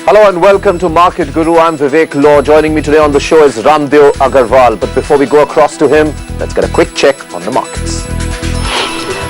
Hello and welcome to Market Guru. I'm Vivek Law. Joining me today on the show is Raamdeo Agrawal. But before we go across to him, let's get a quick check on the markets.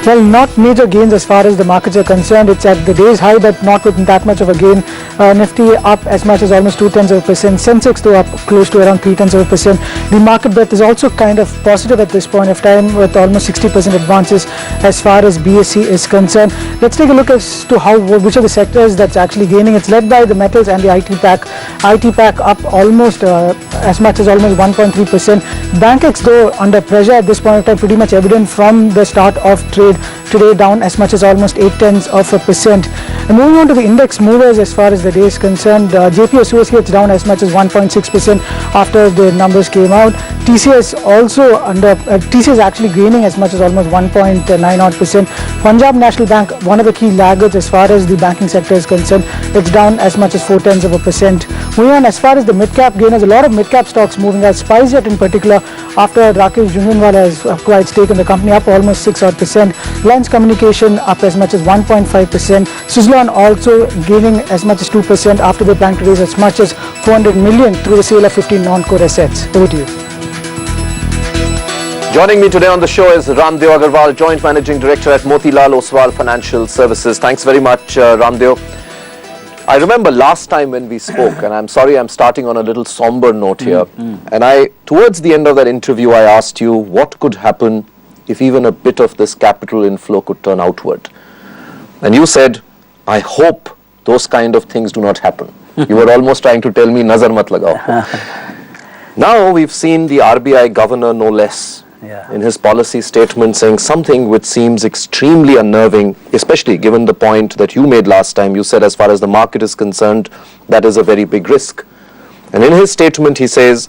Well, not major gains as far as the markets are concerned. It's at the day's high, but not with that much of a gain. Nifty up as much as almost 0.2%. Sensex though up close to around 0.3%. The market breadth is also kind of positive at this point of time, with almost 60% advances as far as BSE is concerned. Let's take a look as to which of the sectors that's actually gaining. It's led by the metals and the IT pack. IT pack up almost as much as almost 1.3%. BankX though under pressure at this point of time, pretty much evident from the start of trade. Today down as much as almost 0.8%. And moving on to the index movers as far as the day is concerned, JP Associates down as much as 1.6% after the numbers came out. TCS also TCS actually gaining as much as almost 1.9%. Punjab National Bank, one of the key laggards as far as the banking sector is concerned, it's down as much as 0.4%. Moving on, as far as the mid-cap gainers, a lot of mid-cap stocks moving out. SpiceJet in particular, after Rakesh Jhunjhunwala has acquired stake in the company, up almost 6%. Reliance Communication up as much as 1.5%. Suzlon also gaining as much as 2% after they plan to raise as much as 400 million through the sale of 15 non-core assets. Over to you. Joining me today on the show is Raamdeo Agrawal, Joint Managing Director at Motilal Oswal Financial Services. Thanks very much, Raamdeo. I remember last time when we spoke, and I'm sorry I'm starting on a little somber note here, and towards the end of that interview, I asked you what could happen if even a bit of this capital inflow could turn outward. And you said, I hope those kind of things do not happen. You were almost trying to tell me, nazar mat lagao. Now we've seen the RBI governor, no less, in his policy statement saying something which seems extremely unnerving, especially given the point that you made last time. You said as far as the market is concerned, that is a very big risk. And in his statement he says,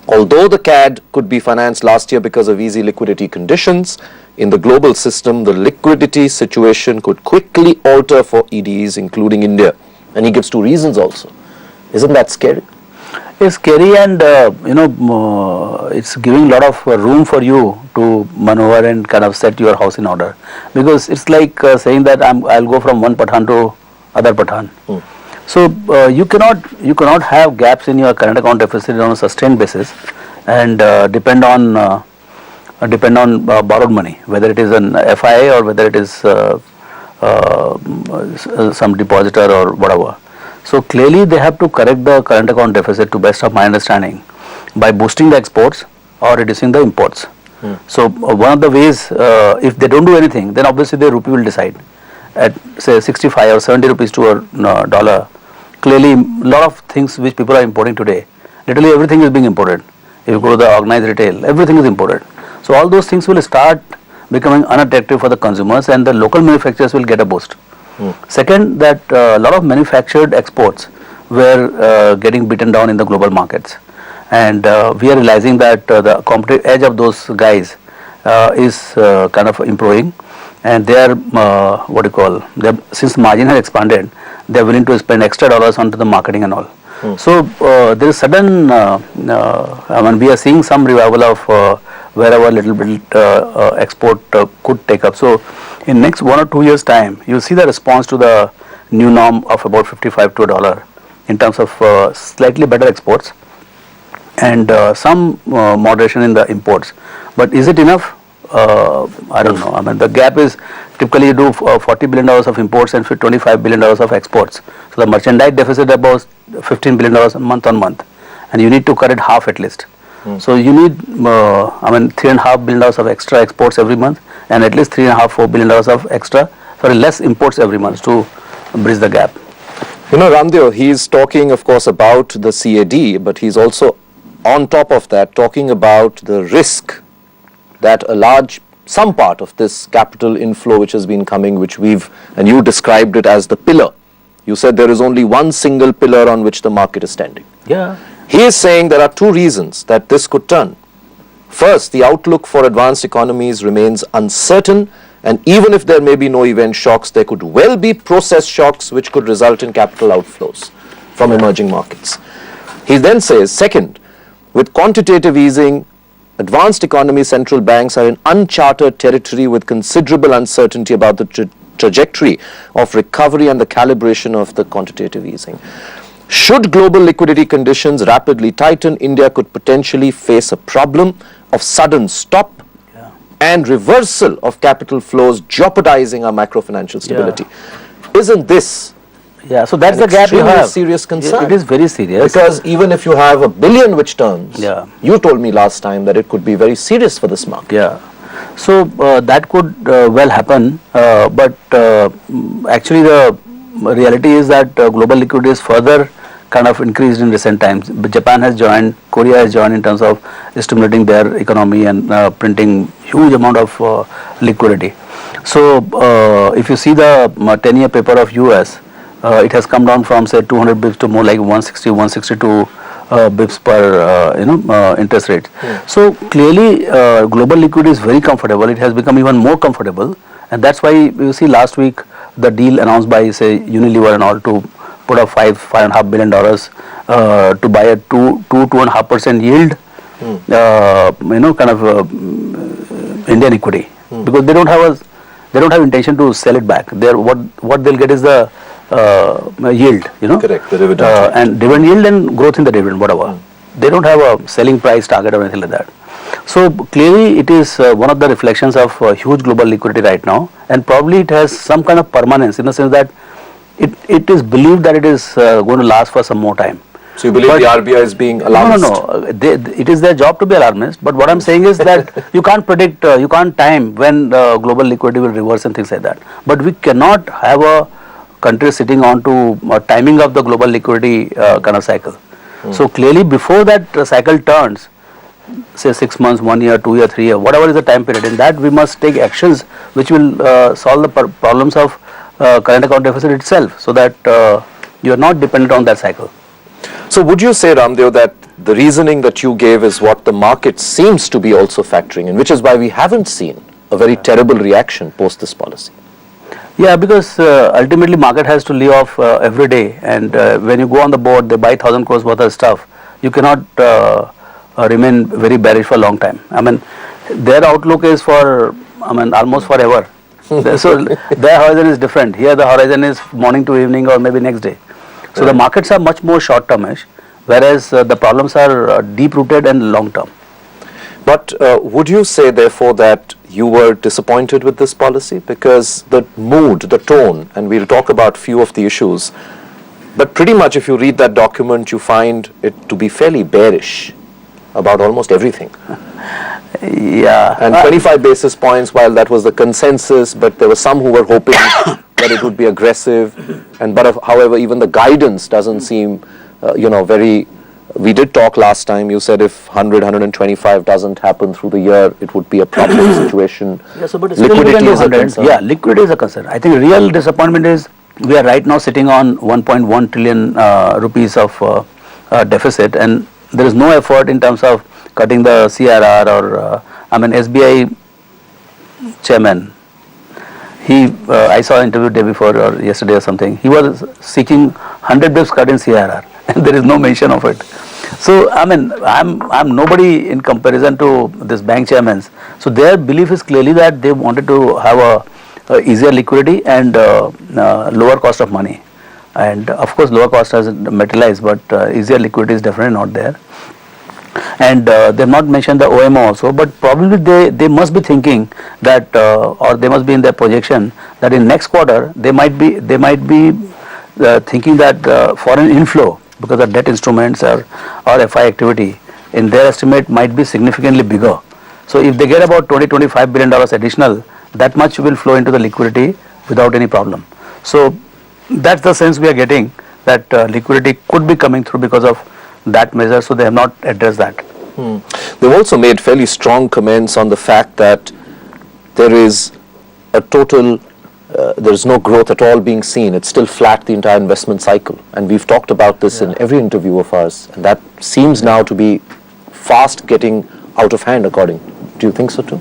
although the CAD could be financed last year because of easy liquidity conditions, in the global system, the liquidity situation could quickly alter for EDs, including India. And he gives two reasons also. Isn't that scary? It's scary, and it's giving a lot of room for you to maneuver and kind of set your house in order. Because it's like saying that I'll go from one Pathan to other Pathan. So you cannot have gaps in your current account deficit on a sustained basis and depend on borrowed money, whether it is an FIA or whether it is some depositor or whatever. So clearly they have to correct the current account deficit, to best of my understanding, by boosting the exports or reducing the imports. So one of the ways, if they don't do anything, then obviously the rupee will decide at say 65 or 70 rupees to a dollar. Clearly a lot of things which people are importing today, literally everything is being imported. If you go to the organized retail, everything is imported. So all those things will start becoming unattractive for the consumers, and the local manufacturers will get a boost. Second, that a lot of manufactured exports were getting beaten down in the global markets, and we are realizing that the competitive edge of those guys is kind of improving, and they are since the margin has expanded, they are willing to spend extra dollars onto the marketing and all. So there is sudden, we are seeing some revival of wherever little bit export could take up. So in next 1 or 2 years time, you will see the response to the new norm of about 55 to a dollar in terms of slightly better exports and some moderation in the imports. But is it enough? I don't know. The gap is typically you do $40 billion of imports and $25 billion of exports. So the merchandise deficit about $15 billion month on month, and you need to cut it half at least. So you need $3.5 billion of extra exports every month, and at least $3.5–4 billion of less imports every month to bridge the gap. You know, Raamdeo, he's talking of course about the CAD, but he's also on top of that talking about the risk that some part of this capital inflow which has been coming, which and you described it as the pillar. You said there is only one single pillar on which the market is standing. Yeah. He is saying there are two reasons that this could turn. First, the outlook for advanced economies remains uncertain, and even if there may be no event shocks, there could well be process shocks which could result in capital outflows from emerging markets. He then says, second, with quantitative easing, advanced economies, central banks are in uncharted territory with considerable uncertainty about the trajectory of recovery and the calibration of the quantitative easing. Should global liquidity conditions rapidly tighten, India could potentially face a problem of sudden stop and reversal of capital flows, jeopardizing our macro-financial stability. Isn't this so that's the gap you have. Serious concern? It is very serious. Because even if you have $1 billion which turns, you told me last time that it could be very serious for this market. So that could well happen, but actually the reality is that global liquidity is further kind of increased in recent times. Japan has joined, Korea has joined in terms of stimulating their economy and printing huge amount of liquidity. So if you see the 10-year paper of US, it has come down from say 200 bips to more like 160, 162 bips per interest rate. So clearly global liquidity is very comfortable. It has become even more comfortable, and that's why you see last week the deal announced by say Unilever and all to put up $5.5 billion to buy a 2.5% yield, kind of Indian equity, because they don't have intention to sell it back. What they'll get is the yield, Correct, the dividend. And dividend yield and growth in the dividend, whatever. They don't have a selling price target or anything like that. So clearly it is one of the reflections of huge global liquidity right now, and probably it has some kind of permanence in the sense that it is believed that it is going to last for some more time. So you believe the RBI is being alarmist? No. It is their job to be alarmist, but what I'm saying is that you can't predict, you can't time when global liquidity will reverse and things like that. But we cannot have a country sitting on to timing of the global liquidity kind of cycle. So clearly before that cycle turns, say 6 months, 1 year, 2 year, 3 year, whatever is the time period, in that we must take actions which will solve the problems of current account deficit itself, so that you are not dependent on that cycle. So would you say, Raamdeo, that the reasoning that you gave is what the market seems to be also factoring in, which is why we haven't seen a very terrible reaction post this policy? Yeah, because ultimately market has to lay off every day, and when you go on the board, they buy 1,000 crores worth of stuff. You cannot remain very bearish for a long time. I mean, their outlook is for, almost forever. So their horizon is different. Here the horizon is morning to evening or maybe next day. So the markets are much more short-termish, whereas the problems are deep-rooted and long-term. But would you say, therefore, that you were disappointed with this policy? Because the mood, the tone, and we'll talk about few of the issues, but pretty much if you read that document, you find it to be fairly bearish about almost everything. Yeah. And 25 basis points, while that was the consensus, but there were some who were hoping that it would be aggressive. However, even the guidance doesn't seem, very. We did talk last time. You said if 100, 125 doesn't happen through the year, it would be a problem situation. Yeah, so but liquidity is a concern. Yeah, liquidity is a concern. I think real disappointment is we are right now sitting on 1.1 trillion rupees of deficit, and there is no effort in terms of cutting the CRR or SBI chairman. I saw an interview day before or yesterday or something. He was seeking 100 bips cut in CRR, and there is no mention of it. So I'm nobody in comparison to this bank chairmans. So their belief is clearly that they wanted to have a easier liquidity and lower cost of money. And of course, lower cost has materialized, but easier liquidity is definitely not there. And they have not mentioned the OMO also, but probably they must be thinking that, or they must be in their projection that in next quarter they might be thinking that foreign inflow because of debt instruments or FI activity in their estimate might be significantly bigger. So if they get about $20-25 billion additional, that much will flow into the liquidity without any problem. So that's the sense we are getting, that liquidity could be coming through because of that measure, so they have not addressed that. They've also made fairly strong comments on the fact that there is a total, there is no growth at all being seen. It's still flat, the entire investment cycle. And we've talked about this in every interview of ours, and that seems now to be fast getting out of hand, according. Do you think so too?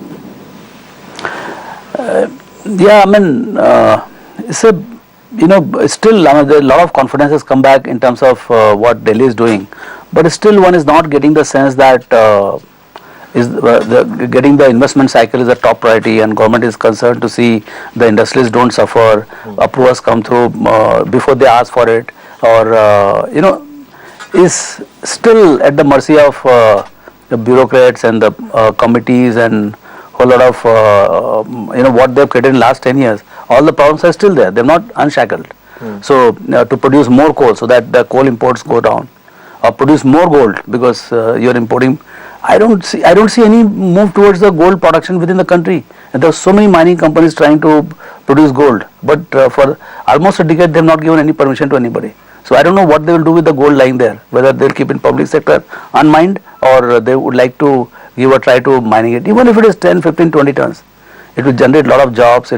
It's still a lot of confidence has come back in terms of what Delhi is doing, but still one is not getting the sense that is getting the investment cycle is a top priority, and government is concerned to see the industries don't suffer, approvals come through before they ask for it, or is still at the mercy of the bureaucrats and the committees and whole lot of what they've created in last 10 years. All the problems are still there. They're not unshackled. So to produce more coal so that the coal imports go down, or produce more gold because you're importing. I don't see any move towards the gold production within the country. And there are so many mining companies trying to produce gold, but for almost a decade they have not given any permission to anybody. So I don't know what they will do with the gold lying there, whether they'll keep in public sector unmined, or they would like to give a try to mining it. Even if it is 10, 15, 20 tons, it will generate a lot of jobs.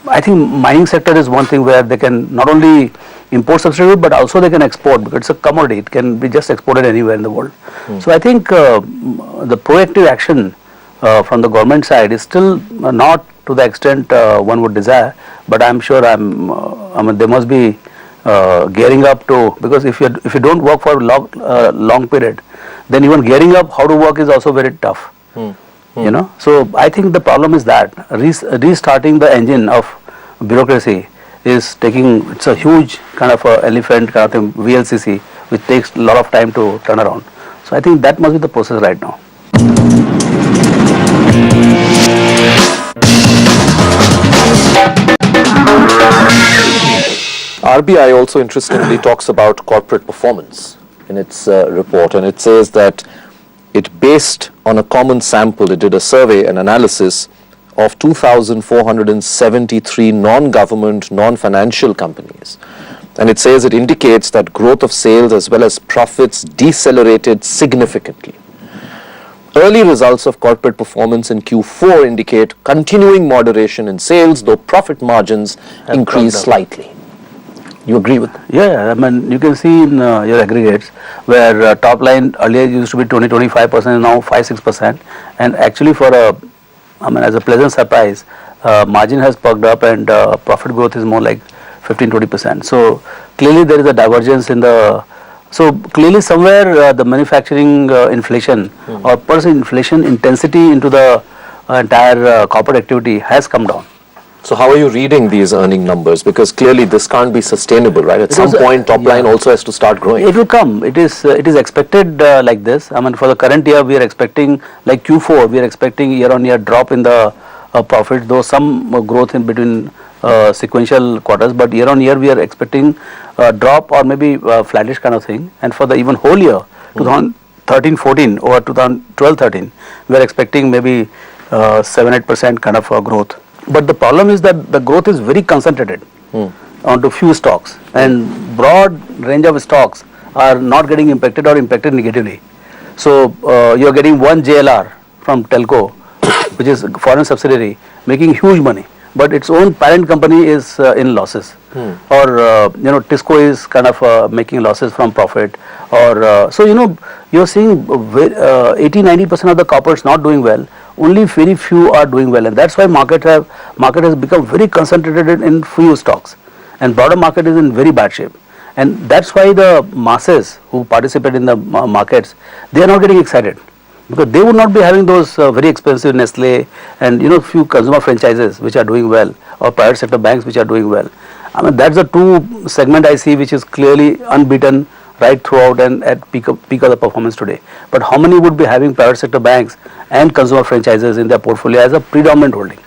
I think mining sector is one thing where they can not only import substitute, but also they can export, because it's a commodity. It can be just exported anywhere in the world. So I think the proactive action from the government side is still not to the extent one would desire, but I'm sure they must be gearing up to, because if you don't work for a long period, then even gearing up how to work is also very tough. So I think the problem is that restarting the engine of bureaucracy is it's a huge kind of elephant kind of thing, VLCC, which takes a lot of time to turn around. So I think that must be the process right now. RBI also interestingly talks about corporate performance in its report, and it says that it based on a common sample. It did a survey, an analysis of 2,473 non-government, non-financial companies. And it says it indicates that growth of sales as well as profits decelerated significantly. Early results of corporate performance in Q4 indicate continuing moderation in sales, though profit margins increased slightly. You agree with that? Yeah, I mean, you can see in your aggregates where top line earlier used to be 20-25%, now 5-6%, and actually as a pleasant surprise, margin has perked up, and profit growth is more like 15-20%. So clearly there is a divergence so clearly somewhere the manufacturing inflation or per se inflation intensity into the entire corporate activity has come down. So how are you reading these earning numbers? Because clearly this can't be sustainable, right? At some point top line also has to start growing. It will come. It is expected like this. I mean, for the current year we are expecting, like Q4, we are expecting year-on-year drop in the profit, though some growth in between sequential quarters, but year-on-year we are expecting a drop or maybe flattish kind of thing. And for the even whole year, 2013-14 or 2012-13, we are expecting maybe 7-8% kind of growth. But the problem is that the growth is very concentrated onto few stocks, and broad range of stocks are not getting impacted or impacted negatively. So you are getting one JLR from Telco, which is a foreign subsidiary, making huge money, but its own parent company is in losses. Or Tisco is kind of making losses from profit, or so you're seeing 80-90% of the corporates not doing well. Only very few are doing well, and that's why market has become very concentrated in few stocks, and broader market is in very bad shape. And that's why the masses who participate in the markets, they are not getting excited, because they would not be having those very expensive Nestle and few consumer franchises which are doing well, or private sector banks which are doing well. I mean, that's the two segment I see which is clearly unbeaten right throughout and at peak of the performance today. But how many would be having private sector banks and consumer franchises in their portfolio as a predominant holding?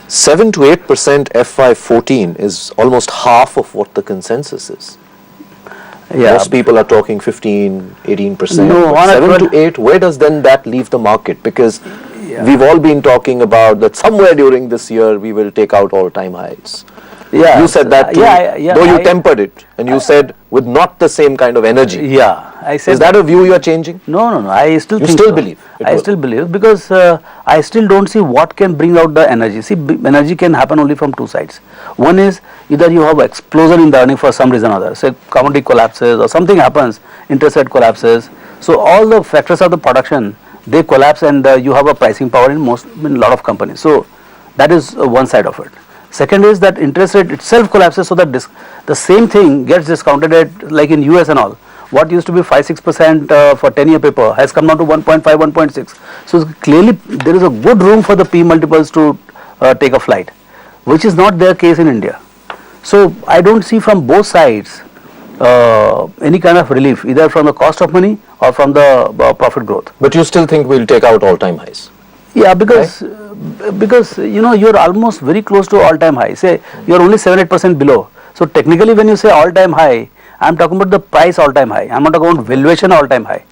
7-8% FY14 is almost half of what the consensus is. Yeah. Most people are talking 15-18%. No, 7 to 8, where does then that leave the market? Because we've all been talking about that somewhere during this year we will take out all-time highs. Yeah, you said that too, though you tempered it, and you said with not the same kind of energy. Yeah, I said. Is that a view you are changing? No. I still think still so. believe? I still believe, because I still don't see what can bring out the energy. See, energy can happen only from two sides. One is either you have explosion in the earning for some reason or other, say commodity collapses or something happens, interest rate collapses. So all the factors of the production, they collapse, and you have a pricing power in a lot of companies. So that is one side of it. Second is that interest rate itself collapses, so that the same thing gets discounted at, like in US and all. what used to be 5-6% for 10-year paper has come down to 1.5, 1.6. So clearly there is a good room for the P multiples to take a flight, which is not their case in India. So I don't see from both sides any kind of relief, either from the cost of money or from the profit growth. But you still think we'll take out all-time highs? Yeah, because you know, you're almost very close to all-time high. Say you're only 7-8% below. So technically, when you say all-time high, I'm talking about the price all-time high. I'm not talking about valuation all-time high.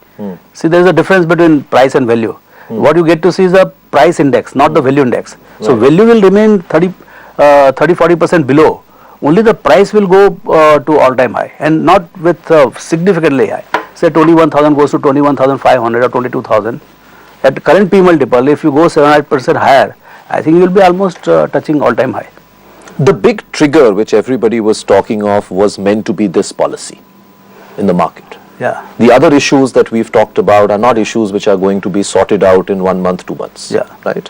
See, there is a difference between price and value. What you get to see is the price index, not the value index. So value will remain 30-40% below. Only the price will go to all-time high, and not with significantly high. Say 21,000 goes to 21,500 or 22,000. At current P multiple, if you go 7-8% higher, I think you will be almost touching all-time high. The big trigger which everybody was talking of was meant to be this policy in the market. Yeah. The other issues that we've talked about are not issues which are going to be sorted out in 1 month, 2 months. Yeah. Right?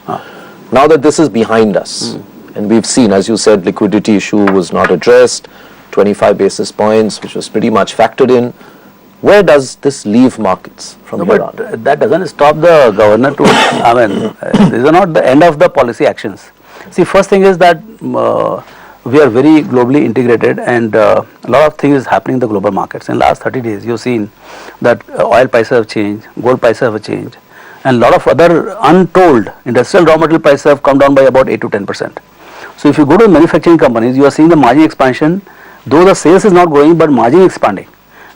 Now that this is behind us, and we've seen, as you said, liquidity issue was not addressed, 25 basis points, which was pretty much factored in. Where does this leave markets from here on? But that doesn't stop the governor to, I mean, these are not the end of the policy actions. See, first thing is that we are very globally integrated, and a lot of things is happening in the global markets. In the last 30 days, you've seen that oil prices have changed, gold prices have changed, and a lot of other untold industrial raw material prices have come down by about 8 to 10%. So if you go to manufacturing companies, you are seeing the margin expansion, though the sales is not growing, but margin expanding,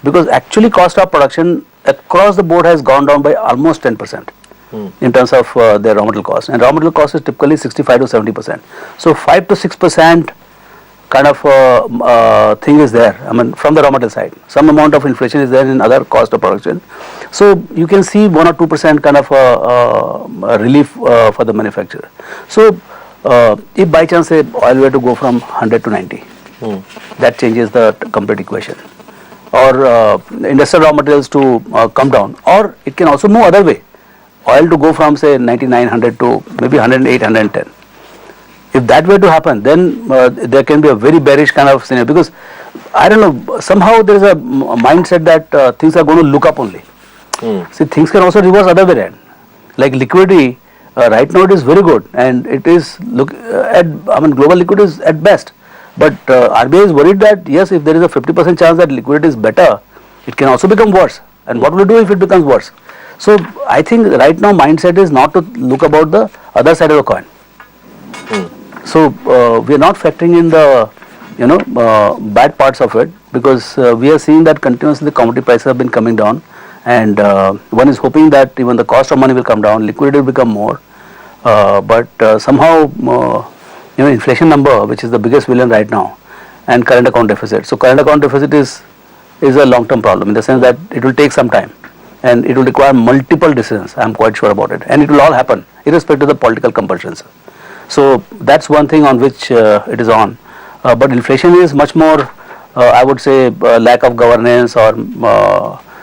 because actually cost of production across the board has gone down by almost 10%. In terms of their raw material cost, and raw material cost is typically 65 to 70%. So 5 to 6% kind of thing is there. I mean, from the raw material side, some amount of inflation is there in other cost of production. So you can see 1 or 2% kind of relief for the manufacturer. So if by chance say oil were to go from 100 to 90, that changes the complete equation. Or industrial raw materials to come down, or it can also move other way. Oil to go from say 99, 100 to maybe 108, 110. If that were to happen, then there can be a very bearish kind of scenario, because I don't know, somehow there is a mindset that things are going to look up only. See, things can also reverse other way around. Like liquidity, right now it is very good, and it is global liquidity is at best. But RBI is worried that yes, if there is a 50% chance that liquidity is better, it can also become worse. And what will it do if it becomes worse? So I think right now mindset is not to look about the other side of the coin. So we are not factoring in the bad parts of it, because we are seeing that continuously the commodity prices have been coming down, and one is hoping that even the cost of money will come down, liquidity will become more, but somehow inflation number, which is the biggest villain right now, and current account deficit. So current account deficit is a long-term problem, in the sense that it will take some time, and it will require multiple decisions. I am quite sure about it, and it will all happen irrespective of the political compulsions. So that's one thing on which it is on. But inflation is much more, I would say, lack of governance, or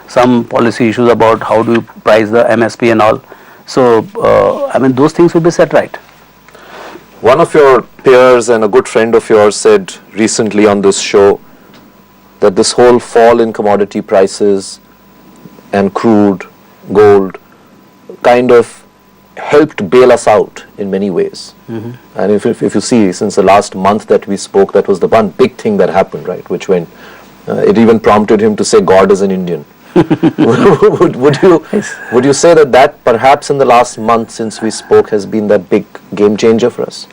some policy issues about how do you price the MSP and all. So I mean, those things will be set right. One of your peers and a good friend of yours said recently on this show that this whole fall in commodity prices and crude, gold, kind of helped bail us out in many ways. And if you see, since the last month that we spoke, that was the one big thing that happened, right? Which went, it even prompted him to say God is an Indian. would you say that perhaps in the last month since we spoke has been that big game changer for us?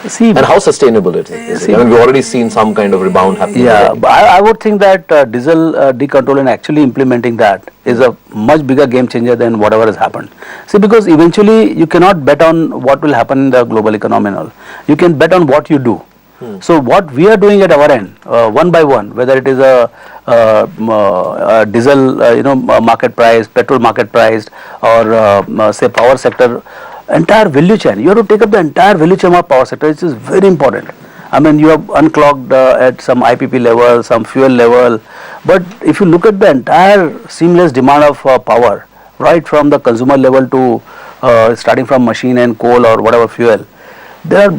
See, and how sustainable it is? I mean, we've already seen some kind of rebound happening. Yeah, but I would think that diesel decontrol and actually implementing that is a much bigger game changer than whatever has happened. See, because eventually you cannot bet on what will happen in the global economy and all. You can bet on what you do. So what we are doing at our end, one by one, whether it is a diesel, market price, petrol market price, or say power sector, entire value chain. You have to take up the entire value chain of power sector, which is very important. I mean, you have unclogged at some IPP level, some fuel level, but if you look at the entire seamless demand of power, right from the consumer level to starting from machine and coal or whatever fuel, there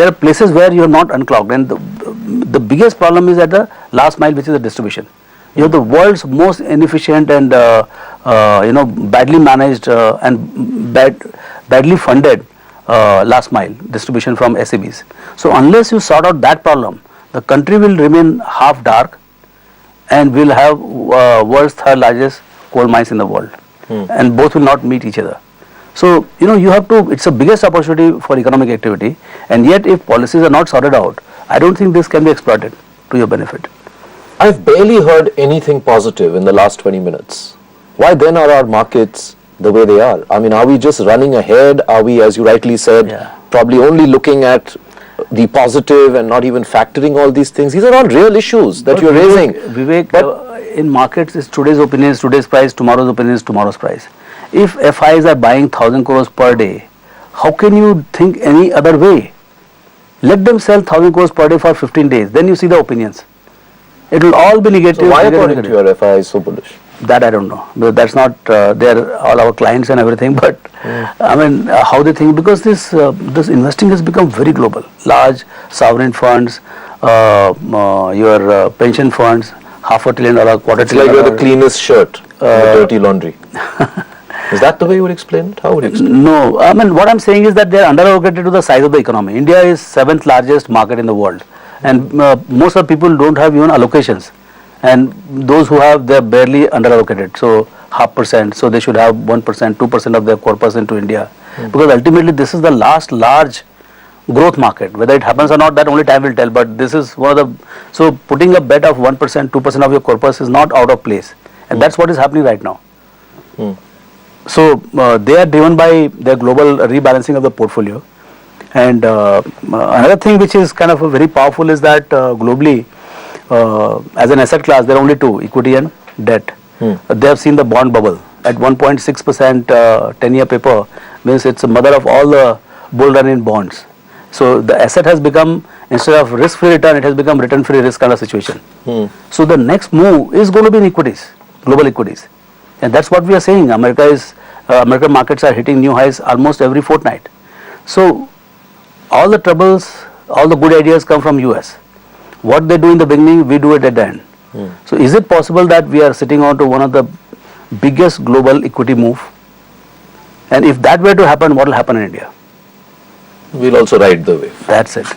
are places where you are not unclogged, and the biggest problem is at the last mile, which is the distribution. You have the world's most inefficient and badly managed and badly funded last mile distribution from SEBs. So unless you sort out that problem, the country will remain half dark, and we'll have world's third largest coal mines in the world, and both will not meet each other. So you have to. It's the biggest opportunity for economic activity, and yet if policies are not sorted out, I don't think this can be exploited to your benefit. I've barely heard anything positive in the last 20 minutes. Why then are our markets the way they are? I mean, are we just running ahead? Are we, as you rightly said, probably only looking at the positive and not even factoring all these things? These are all real issues that you're raising. Vivek, in markets, it's today's opinion is today's price, tomorrow's opinion is tomorrow's price. If FIs are buying 1,000 crores per day, how can you think any other way? Let them sell 1,000 crores per day for 15 days. Then you see the opinions. It will all be negative. So why according to your FI is so bullish? That I don't know. But that's not they're all our clients and everything. But I mean, how they think, because this investing has become very global. Large sovereign funds, your pension funds, $500 billion, $250 It's like you're the cleanest shirt in the dirty laundry. Is that the way you would explain it? How would you explain it? No, I mean, what I'm saying is that they are under-allocated to the size of the economy. India is 7th largest market in the world, and most of the people don't have even allocations, and those who have, they're barely under-allocated, so 0.5%, so they should have 1%, 2% of their corpus into India, because ultimately this is the last large growth market. Whether it happens or not, that only time will tell, but this is one of the, so putting a bet of 1%, 2% of your corpus is not out of place, and that's what is happening right now. So they are driven by their global rebalancing of the portfolio. And another thing which is kind of very powerful is that globally, as an asset class, there are only two, equity and debt. They have seen the bond bubble at 1.6% 10-year paper, means it's a mother of all the bull run in bonds. So the asset has become, instead of risk-free return, it has become return-free risk kind of situation. So the next move is going to be in equities, global equities. And that's what we are saying. American markets are hitting new highs almost every fortnight. So all the troubles, all the good ideas come from US. What they do in the beginning, we do it at the end. So is it possible that we are sitting on to one of the biggest global equity move? And if that were to happen, what will happen in India? We'll also ride the wave. That's it.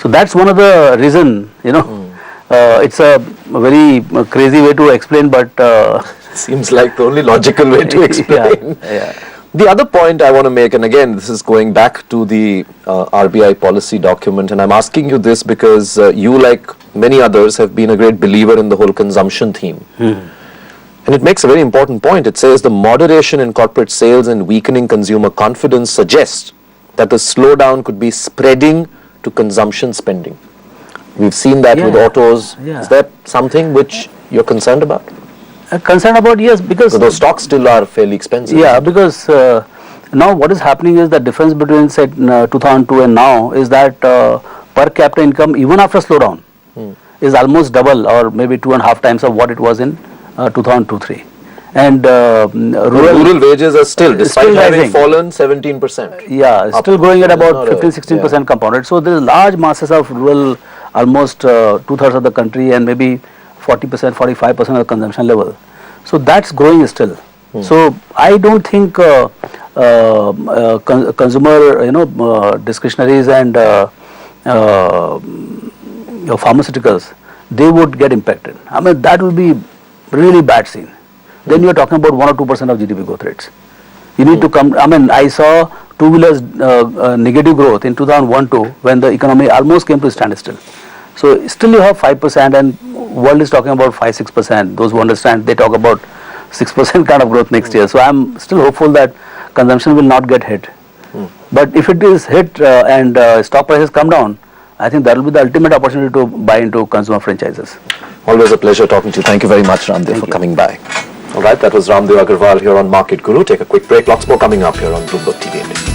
So that's one of the reason, it's a very crazy way to explain, but seems like the only logical way to explain. The other point I want to make, and again, this is going back to the RBI policy document, and I'm asking you this because you, like many others, have been a great believer in the whole consumption theme. And it makes a very important point. It says the moderation in corporate sales and weakening consumer confidence suggests that the slowdown could be spreading to consumption spending. We've seen that with autos. Is that something which you're concerned about? Concerned about, yes, because those stocks still are fairly expensive. Yeah, because now what is happening is the difference between say 2002 and now is that per capita income, even after slowdown, is almost double or maybe 2.5 times of what it was in 2002-03. And rural wages are still, despite still having rising. fallen 17%. Yeah, still growing at about 15-16% compounded. So there is large masses of rural, almost 2/3 of the country, and maybe 40%, 45% of the consumption level. So that's growing still. So I don't think consumer, discretionaries and pharmaceuticals, they would get impacted. I mean, that will be really bad scene. Then you are talking about 1 or 2% of GDP growth rates. You need to come. I mean, I saw two-wheelers negative growth in 2001-2 when the economy almost came to a standstill. So still you have 5%, and world is talking about 5-6%. Those who understand, they talk about 6% kind of growth next year. So I'm still hopeful that consumption will not get hit. But if it is hit and stock prices come down, I think that will be the ultimate opportunity to buy into consumer franchises. Always a pleasure talking to you. Thank you very much, Raamdeo, for coming by. All right, that was Raamdeo Agrawal here on Market Guru. Take a quick break. Lots more coming up here on Bloomberg TV India.